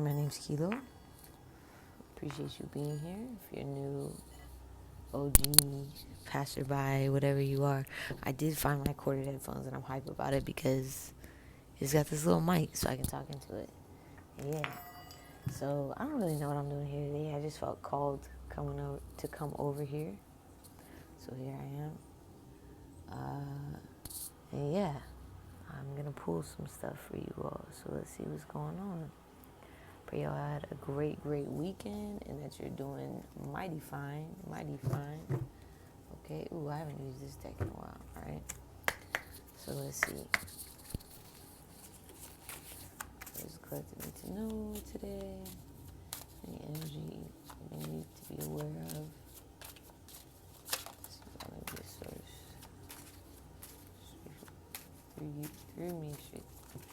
My name's Kilo. Appreciate you being here. If you're new, OG, passerby, whatever you are, I did find my corded headphones and I'm hype about it because it's got this little mic so I can talk into it. Yeah. So I don't really know what I'm doing here today. I just felt called to come over here. So here I am. And yeah, I'm gonna pull some stuff for you all. So let's see what's going on. Pray y'all had a great weekend and that you're doing mighty fine. Okay, ooh, I haven't used this deck in a while, alright? So let's see. What is collective need to know today? Any energy we need to be aware of? Let's see if I'll make this source.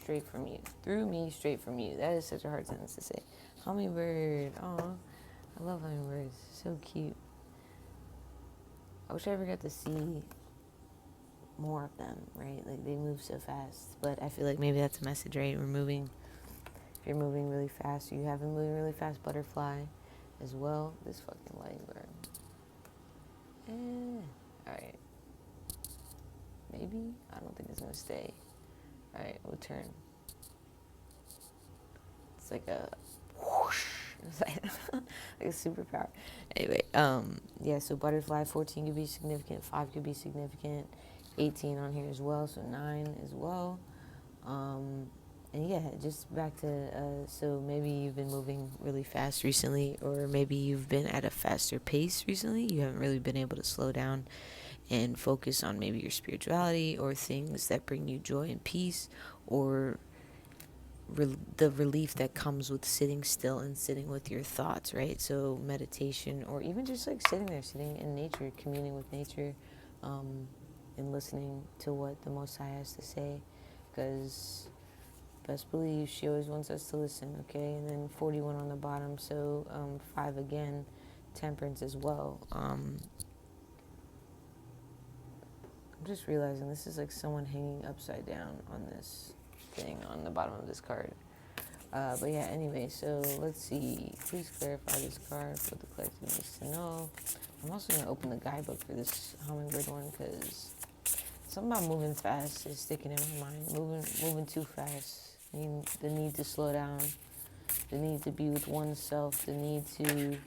Through me, straight from you. That is such a hard sentence to say. Hummingbird. Oh, I love hummingbirds. So cute. I wish I ever got to see more of them, right? Like, they move so fast. But I feel like maybe that's a message, right? If you're moving really fast, or you have a moving really fast butterfly as well. This fucking light bird. Alright. Maybe? I don't think it's gonna stay. Alright, we'll turn. It's like a whoosh. It's like a superpower. Anyway, yeah, so butterfly 14 could be significant, 5 could be significant, 18 on here as well, so 9 as well. And yeah, just back to, so maybe you've been moving really fast recently, or maybe you've been at a faster pace recently. You haven't really been able to slow down and focus on maybe your spirituality or things that bring you joy and peace, or the relief that comes with sitting still and sitting with your thoughts, right? So meditation, or even just like sitting there, sitting in nature, communing with nature, and listening to what the Most High has to say, because best believe she always wants us to listen, okay? And then 41 on the bottom, so 5 again, temperance as well. I'm just realizing this is like someone hanging upside down on this thing on the bottom of this card. But yeah, anyway, so let's see. Please clarify this card for the collective needs to know. I'm also going to open the guidebook for this hummingbird one because something about moving fast is sticking in my mind. Moving too fast. The need to slow down. The need to be with oneself. The need to,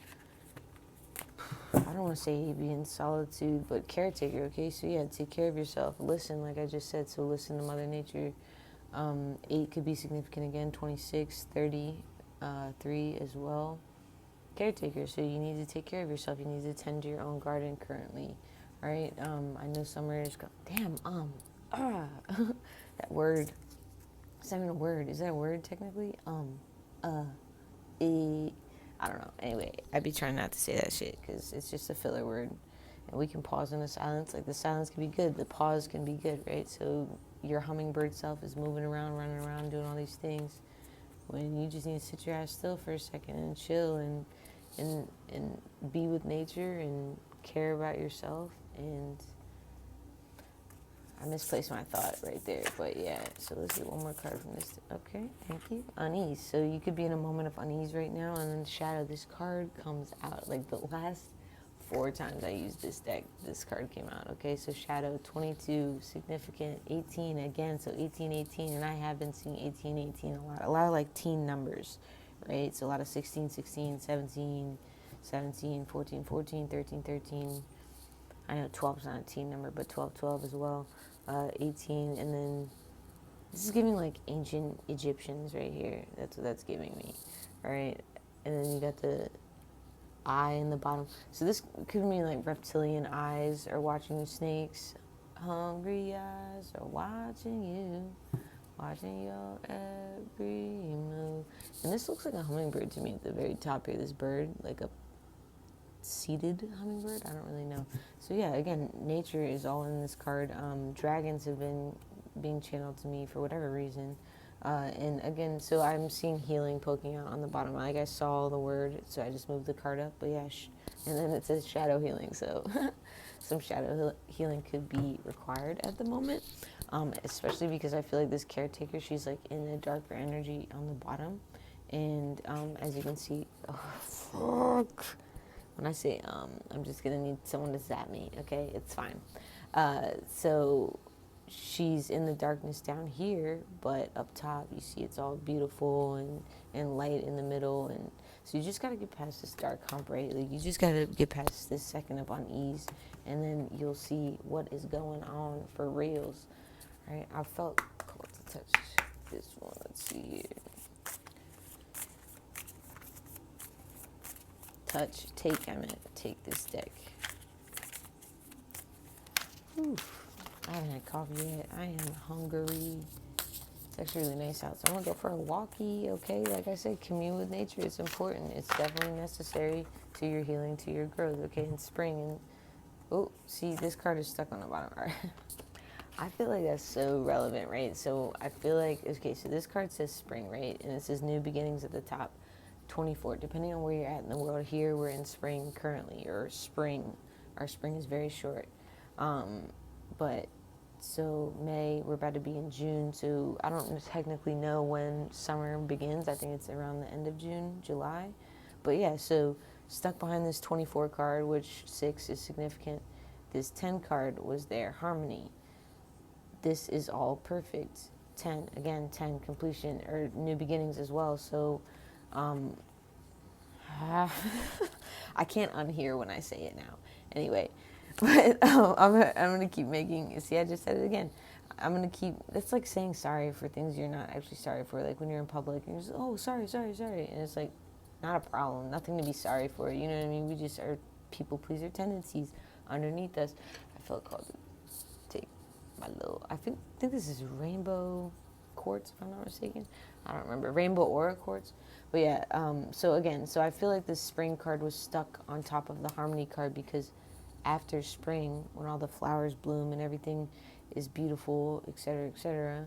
I don't want to say be in solitude, but caretaker, okay? So yeah, take care of yourself. Listen, like I just said, so listen to Mother Nature. 8 could be significant again, 26, 30, 3 as well. Caretaker, so you need to take care of yourself. You need to tend to your own garden currently, right? I know summer is that word. It's not even a word. Is that a word technically? I don't know. Anyway, I'd be trying not to say that shit because it's just a filler word. And we can pause in the silence. Like, the silence can be good. The pause can be good, right? So your hummingbird self is moving around, running around, doing all these things, when you just need to sit your ass still for a second and chill and be with nature and care about yourself. And I misplaced my thought right there, but yeah. So let's get one more card from this. Okay, thank you. Unease. So you could be in a moment of unease right now, and then shadow. This card comes out like the last 4 times I used this deck, this card came out. Okay, so shadow, 22, significant, 18 again, so 18, 18, and I have been seeing 18, 18 a lot of like teen numbers, right? So a lot of 16, 16, 17, 17, 14, 14, 13, 13. I know 12 is not a teen number, but 12, 12 as well. 18, and then this is giving like ancient Egyptians right here. That's what that's giving me, right? And then you got the eye in the bottom. So this could mean like reptilian eyes are watching the snakes. Hungry eyes are watching you, watching your every move. And this looks like a hummingbird to me at the very top here. This bird, like a seated hummingbird. I don't really know. So yeah, again, nature is all in this card. Dragons have been being channeled to me for whatever reason. And again, so I'm seeing healing poking out on the bottom. Like, I saw the word, so I just moved the card up. But yeah, and then it says shadow healing. So some shadow healing could be required at the moment, especially because I feel like this caretaker, she's like in a darker energy on the bottom. And as you can see, oh, fuck. When I say I'm just gonna need someone to zap me. Okay, it's fine. So she's in the darkness down here, but up top you see it's all beautiful and light in the middle. And so you just gotta get past this dark hump, right? Like you just gotta get past this second of unease, and then you'll see what is going on for reals. All right, I felt called to touch this one. Let's see here. I meant take this deck. Oof. I haven't had coffee yet. I am hungry. It's actually really nice out. So I'm going to go for a walkie, okay? Like I said, commune with nature. It's important. It's definitely necessary to your healing, to your growth, okay? In spring. And oh, see, this card is stuck on the bottom. All right. I feel like that's so relevant, right? So I feel like, okay, so this card says spring, right? And it says new beginnings at the top. 24, depending on where you're at in the world. Here we're in spring currently, or spring. Our spring is very short. But so May, we're about to be in June, so I don't technically know when summer begins. I think it's around the end of June, July. But yeah, so stuck behind this 24 card, which 6 is significant. This 10 card was there, harmony. This is all perfect. 10, again, 10, completion, or new beginnings as well. So I can't unhear when I say it now. Anyway, but I'm going to keep making, see, I just said it again. I'm going to keep, that's like saying sorry for things you're not actually sorry for. Like when you're in public and you're just, oh, sorry. And it's like, not a problem, nothing to be sorry for. You know what I mean? We just are people pleaser tendencies underneath us. I felt called to take my little, I think this is rainbow quartz, if I'm not mistaken. I don't remember. Rainbow aura quartz. But yeah, so I feel like this spring card was stuck on top of the harmony card because after spring, when all the flowers bloom and everything is beautiful, etc.,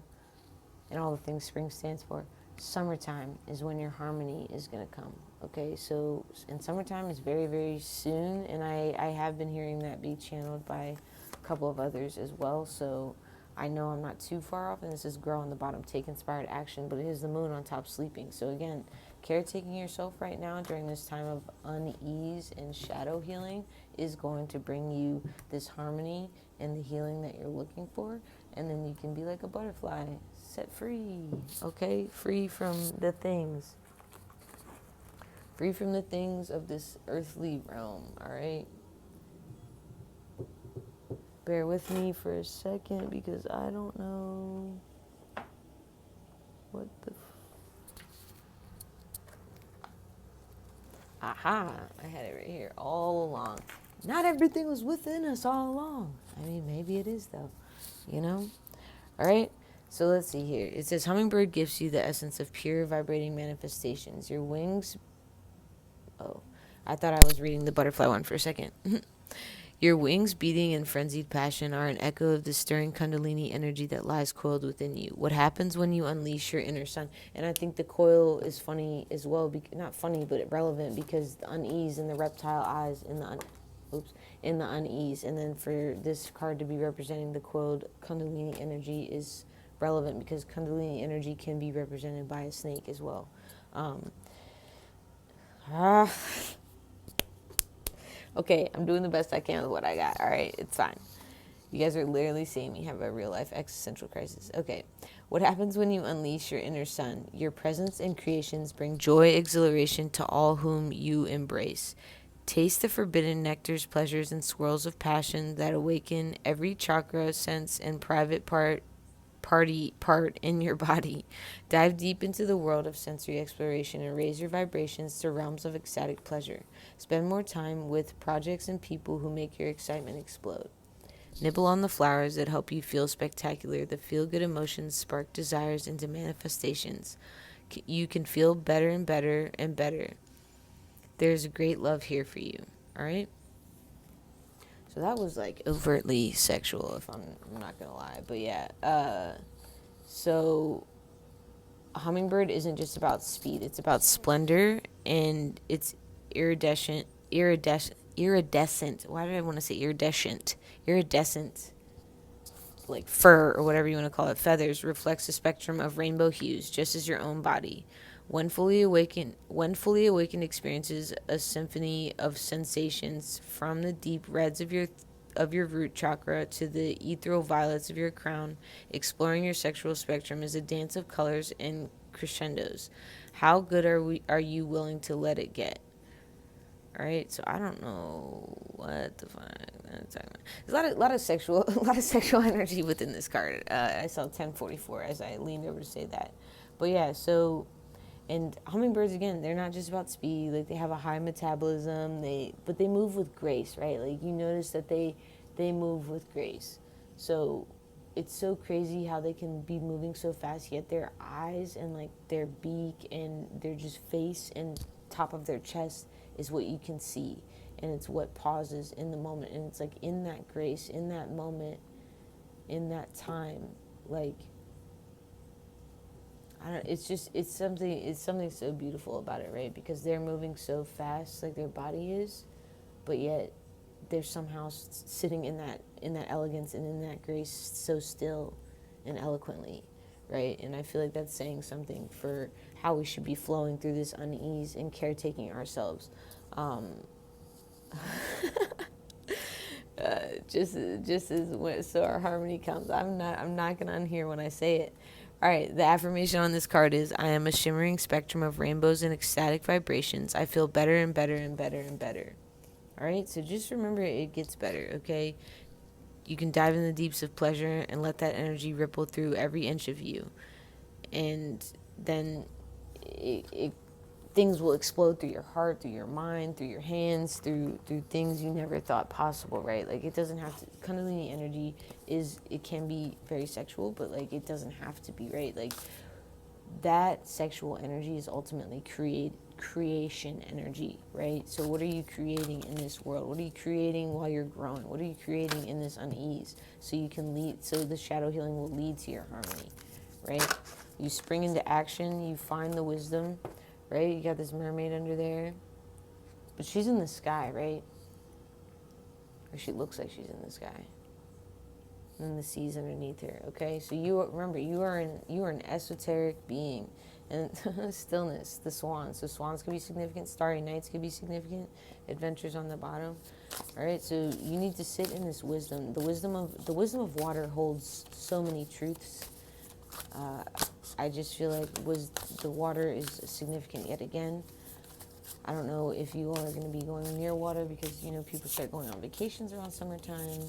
and all the things spring stands for, summertime is when your harmony is going to come. Okay, so in summertime is very, very soon, and I have been hearing that be channeled by a couple of others as well, so I know I'm not too far off, and this is girl on the bottom, take inspired action, but it is the moon on top sleeping. So again, caretaking yourself right now during this time of unease and shadow healing is going to bring you this harmony and the healing that you're looking for, and then you can be like a butterfly, set free, okay? Free from the things. Free from the things of this earthly realm, all right? Bear with me for a second because I don't know what the... Aha! I had it right here all along. Not everything was within us all along. I mean, maybe it is though, you know? All right? So let's see here. It says, hummingbird gives you the essence of pure vibrating manifestations. Your wings... Oh, I thought I was reading the butterfly one for a second. Your wings beating in frenzied passion are an echo of the stirring kundalini energy that lies coiled within you. What happens when you unleash your inner sun? And I think the coil is funny as well. Not funny, but relevant because the unease in the reptile eyes in the unease. And then for this card to be representing the coiled kundalini energy is relevant because kundalini energy can be represented by a snake as well. Okay, I'm doing the best I can with what I got. All right, it's fine. You guys are literally seeing me have a real-life existential crisis. Okay, what happens when you unleash your inner sun? Your presence and creations bring joy, exhilaration to all whom you embrace. Taste the forbidden nectars, pleasures, and swirls of passion that awaken every chakra, sense, and private part in your body. Dive deep into the world of sensory exploration and raise your vibrations to realms of ecstatic pleasure. Spend more time with projects and people who make your excitement explode. Nibble on the flowers that help you feel spectacular. The feel-good emotions spark desires into manifestations. You can feel better and better and better. There's a great love here for you. All right? So that was like overtly sexual, if I'm not gonna lie. But yeah, so a hummingbird isn't just about speed; it's about splendor, and it's iridescent. Why did I want to say iridescent? Iridescent, like fur or whatever you want to call it, feathers reflects a spectrum of rainbow hues, just as your own body. When fully awakened experiences a symphony of sensations from the deep reds of your root chakra to the ethereal violets of your crown. Exploring your sexual spectrum is a dance of colors and crescendos. How good are you willing to let it get? All right, so I don't know what the fuck I'm talking about. There's a lot of sexual, a lot of sexual energy within this card. I saw 1044 as I leaned over to say that, but yeah. So, and hummingbirds again, they're not just about speed. Like they have a high metabolism. But they move with grace, right? Like you notice that they move with grace. So it's so crazy how they can be moving so fast, yet their eyes and like their beak and their just face and top of their chest is what you can see, and it's what pauses in the moment, and it's like in that grace, in that moment, in that time, like I don't. It's something so beautiful about it, right? Because they're moving so fast, like their body is, but yet they're somehow sitting in that elegance and in that grace, so still and eloquently, right? And I feel like that's saying something for how we should be flowing through this unease and caretaking ourselves. Just as so our harmony comes. I'm not gonna unhear when I say it. All right, the affirmation on this card is: I am a shimmering spectrum of rainbows and ecstatic vibrations. I feel better and better and better and better. All right, so just remember it gets better, okay? You can dive in the deeps of pleasure and let that energy ripple through every inch of you. And then it things will explode through your heart, through your mind, through your hands, through things you never thought possible, right? Like it doesn't have to. Kundalini energy it can be very sexual, but like it doesn't have to be, right? Like that sexual energy is ultimately creation energy, right? So what are you creating in this world? What are you creating while you're growing? What are you creating in this unease? So you can lead. So the shadow healing will lead to your harmony, right? You spring into action. You find the wisdom. Right? You got this mermaid under there. But she's in the sky, right? Or she looks like she's in the sky. And then the sea's underneath her, okay? So remember, you are an esoteric being. And stillness, the swans. So swans could be significant, starry nights could be significant, adventures on the bottom. All right, so you need to sit in this wisdom. The wisdom of water holds so many truths. I just feel like the water is significant yet again. I don't know if you all are going to be going near water because, people start going on vacations around summertime.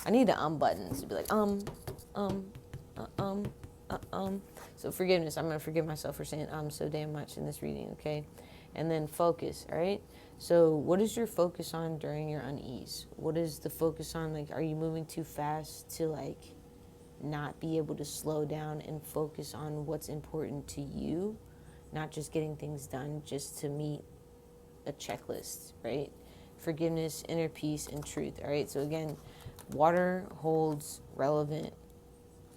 I need the button to be like, So forgiveness, I'm going to forgive myself for saying so damn much in this reading, okay? And then focus, all right? So what is your focus on during your unease? What is the focus on? Like, are you moving too fast to, like, not be able to slow down and focus on what's important to you? Not just getting things done just to meet a checklist, right? Forgiveness, inner peace, and truth, all right? So again, water holds relevant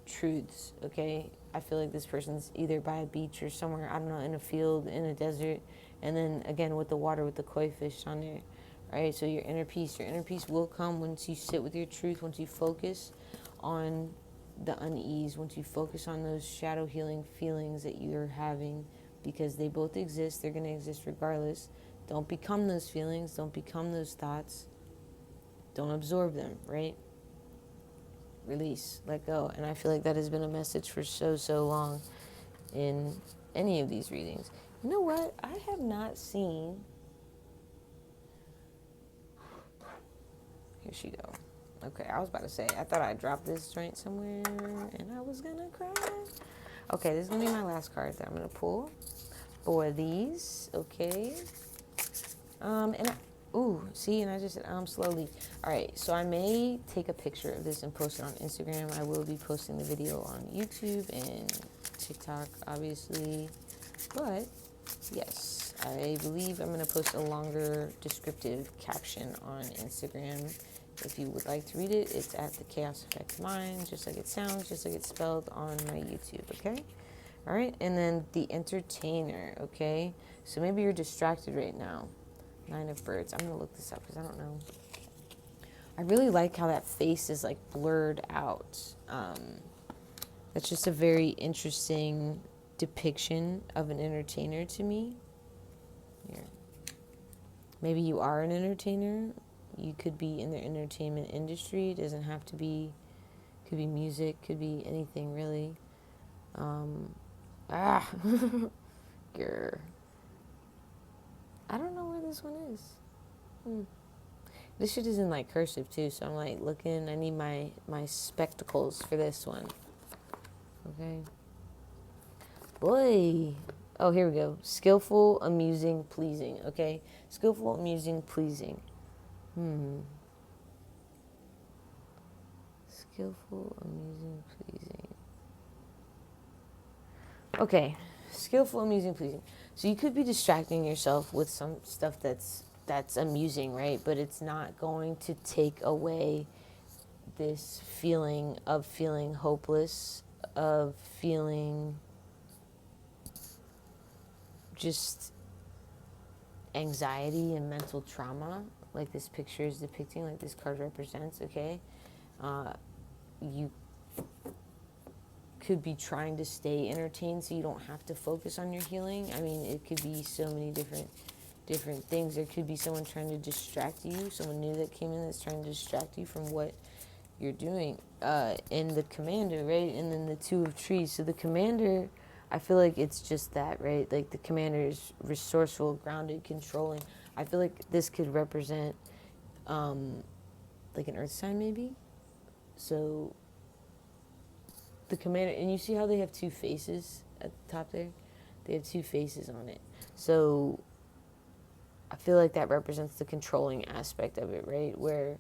truths, okay? I feel like this person's either by a beach or somewhere, I don't know, in a field, in a desert, and then again with the water, with the koi fish on there, right? So your inner peace will come once you sit with your truth, once you focus on the unease, once you focus on those shadow healing feelings that you're having, because they both exist, they're going to exist regardless. Don't become those feelings, don't become those thoughts, don't absorb them, right? Release, let go. And I feel like that has been a message for so long in any of these readings. You know what? I have not seen... Here she go. Okay, I was about to say, I thought I dropped this joint somewhere and I was gonna cry. Okay, this is gonna be my last card that I'm gonna pull for these, okay? And I just said slowly. All right, so I may take a picture of this and post it on Instagram. I will be posting the video on YouTube and TikTok, obviously. But, yes, I believe I'm going to post a longer descriptive caption on Instagram. If you would like to read it, it's at the Chaos Effect Mind, just like it sounds, just like it's spelled on my YouTube, okay? All right, and then the entertainer, okay? So maybe you're distracted right now. 9 of birds. I'm going to look this up because I don't know. I really like how that face is like blurred out. That's just a very interesting depiction of an entertainer to me. Here. Maybe you are an entertainer. You could be in the entertainment industry. It doesn't have to be, could be music, could be anything really. Ah, grr. I don't know where this one is. This shit is in like cursive too, so I'm like looking. I need my spectacles for this one. Okay. Boy. Oh, here we go. Skillful, amusing, pleasing. Okay. Skillful, amusing, pleasing. Skillful, amusing, pleasing. Okay. Skillful, amusing, pleasing. So you could be distracting yourself with some stuff that's amusing, right? But it's not going to take away this feeling of feeling hopeless, of feeling just anxiety and mental trauma, like this picture is depicting, like this card represents, okay? You could be trying to stay entertained so you don't have to focus on your healing. I mean, it could be so many different things. There could be someone trying to distract you, someone new that came in that's trying to distract you from what you're doing. And the commander, right? And then the two of trees. So the commander, I feel like it's just that, right? Like the commander is resourceful, grounded, controlling. I feel like this could represent like an earth sign maybe. So the commander, and you see how they have two faces at the top there? They have two faces on it. So I feel like that represents the controlling aspect of it, right? Where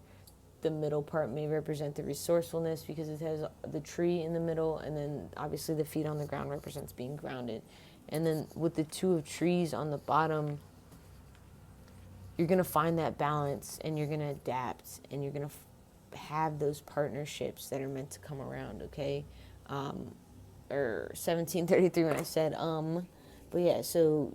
the middle part may represent the resourcefulness because it has the tree in the middle, and then obviously the feet on the ground represents being grounded. And then with the two of trees on the bottom, you're going to find that balance, and you're going to adapt, and you're going to have those partnerships that are meant to come around, okay? Or 1733 when I said, but yeah, so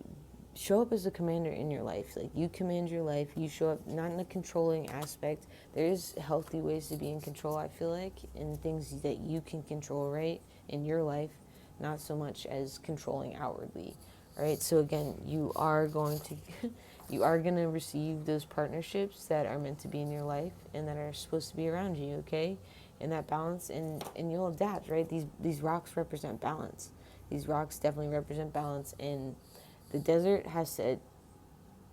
show up as a commander in your life. Like, you command your life. You show up not in a controlling aspect. There's healthy ways to be in control, I feel like, and things that you can control, right, in your life, not so much as controlling outwardly, right? So again, you are going to receive those partnerships that are meant to be in your life and that are supposed to be around you, okay? And that balance, and you'll adapt, right? These rocks represent balance. These rocks definitely represent balance, and the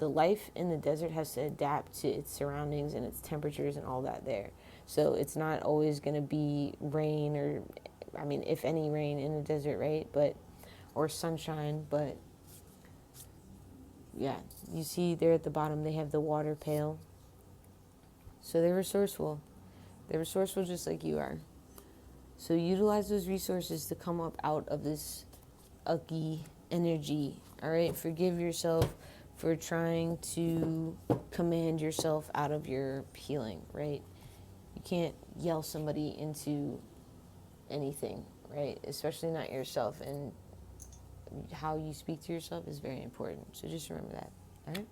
life in the desert has to adapt to its surroundings and its temperatures and all that there. So it's not always going to be rain, or, I mean, if any rain in the desert, right? Or sunshine, but yeah, you see there at the bottom, they have the water pail. So they're resourceful. They're resourceful just like you are. So utilize those resources to come up out of this ucky energy, all right? Forgive yourself for trying to command yourself out of your healing, right? You can't yell somebody into anything, right? Especially not yourself. And how you speak to yourself is very important. So just remember that, all right?